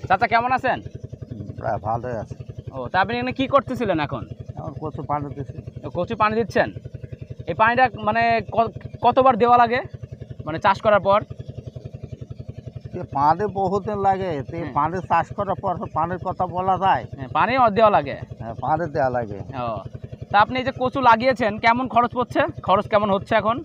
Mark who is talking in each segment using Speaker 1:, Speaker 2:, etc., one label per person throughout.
Speaker 1: চাচা কেমন আছেন?
Speaker 2: প্রায় ভালোই আছে।
Speaker 1: ও তা আপনি এখানে কি করতেছিলেন এখন?
Speaker 2: এখন কচু পানি দিচ্ছি।
Speaker 1: কচু পানি দিচ্ছেন। এই পানিটা মানে কতবার দেওয়া লাগে মানে চাষ করার পর?
Speaker 2: পানি বহুদিন লাগে, পানি চাষ করার পর পানির কথা বলা যায়।
Speaker 1: পানি দেওয়া লাগে।
Speaker 2: হ্যাঁ, পানি দেওয়া লাগে।
Speaker 1: ও তা আপনি এই যে কচু লাগিয়েছেন কেমন খরচ পড়ছে? খরচ কেমন হচ্ছে এখন?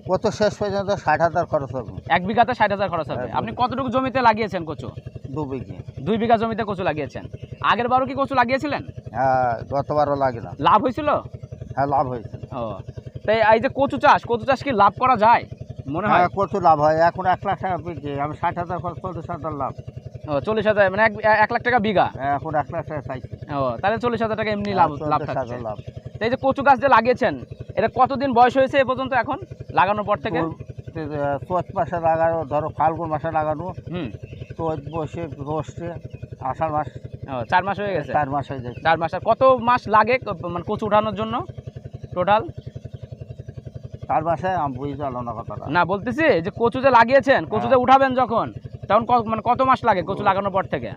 Speaker 2: কচু শেষ পর্যন্ত 60,000 খরচ হবে।
Speaker 1: 1 বিঘাতে 60,000 খরচ হবে। আপনি কতটুকু জমিতে লাগিয়েছেন কচু?
Speaker 2: 2 বিঘে।
Speaker 1: 2 বিঘা জমিতে কচু লাগিয়েছেন। আগের বারও কি কচু লাগিয়েছিলেন?
Speaker 2: হ্যাঁ, গতবারও লাগিলাম।
Speaker 1: লাভ হয়েছিল?
Speaker 2: হ্যাঁ, লাভ হয়েছে।
Speaker 1: ও তাই এই যে কচু চাষ কি লাভ করা যায় মনে হয়?
Speaker 2: হ্যাঁ, কচু লাভ হয়। এখন 1 লাখ টাকা বিঘে, আমি 60,000 খরচ, 40,000 লাভ।
Speaker 1: ও 40,000 মানে 1 লাখ টাকা বিঘা।
Speaker 2: এখন 1 লাখ টাকা চাইছি।
Speaker 1: ও তাহলে 40,000 টাকা এমনি লাভ থাকছে।
Speaker 2: 40,000 লাভ।
Speaker 1: তো এই যে কচু গাছ যে লাগিয়েছেন এটা কতদিন বয়স হয়েছে এ পর্যন্ত এখন লাগানোর পর থেকে?
Speaker 2: চৈত মাসে লাগানো, ধরো ফাল্গুন মাসে লাগানো,
Speaker 1: হুম
Speaker 2: চৈত বৈশাখ জ্যৈষ্ঠে আষাঢ় মাস।
Speaker 1: 4 মাস হয়ে গেছে।
Speaker 2: 4 মাস হয়ে যায়।
Speaker 1: 4 মাস। আর কত মাস লাগে মানে কচু উঠানোর জন্য টোটাল?
Speaker 2: 4 মাসে আমি বুঝতে পারলাম না কথাটা।
Speaker 1: না বলতেছি যে কচু যে লাগিয়েছেন কচু যে উঠাবেন যখন তখন মানে কত মাস লাগে কচু লাগানোর পর থেকে?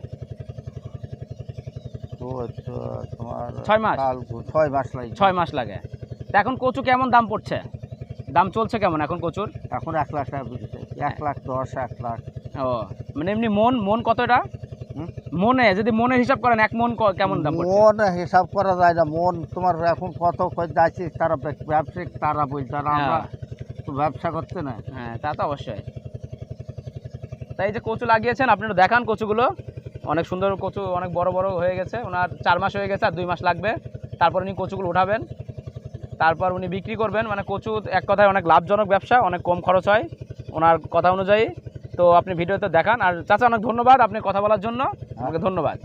Speaker 2: তো তোমার
Speaker 1: 6 মাস।
Speaker 2: 6 মাস লাগে।
Speaker 1: 6 মাস লাগে। তা এখন কচু কেমন দাম পড়ছে? দাম চলছে কেমন এখন কচুর?
Speaker 2: এখন 1 লাখ টাকা বিক্রি চাই। 1,10,000, 1 লাখ।
Speaker 1: ও মানে এমনি মন কতটা? মনে যদি মনের হিসাব করেন 1 মন কেমন দাম পড়ছে?
Speaker 2: মন হিসাব করা যায় না। মন তোমার এখন কত যাচ্ছি, তারা ব্যবসায়িক, তারা বলছে, আর আমরা তো ব্যবসা করতে না।
Speaker 1: হ্যাঁ তা তো অবশ্যই। তাই যে কচু লাগিয়েছেন আপনি একটু দেখান কচুগুলো। অনেক সুন্দর কচু, অনেক বড় বড় হয়ে গেছে। ওনার 4 মাস হয়ে গেছে আর 2 মাস লাগবে। তারপর উনি কচুগুলো উঠাবেন, তারপর উনি বিক্রি করবেন। মানে কচু এক কথায় অনেক লাভজনক ব্যবসা, অনেক কম খরচ হয় ওনার কথা অনুযায়ী। তো আপনি ভিডিওতে দেখান। আর চাচা অনেক ধন্যবাদ আপনি কথা বলার জন্য, আমাকে ধন্যবাদ।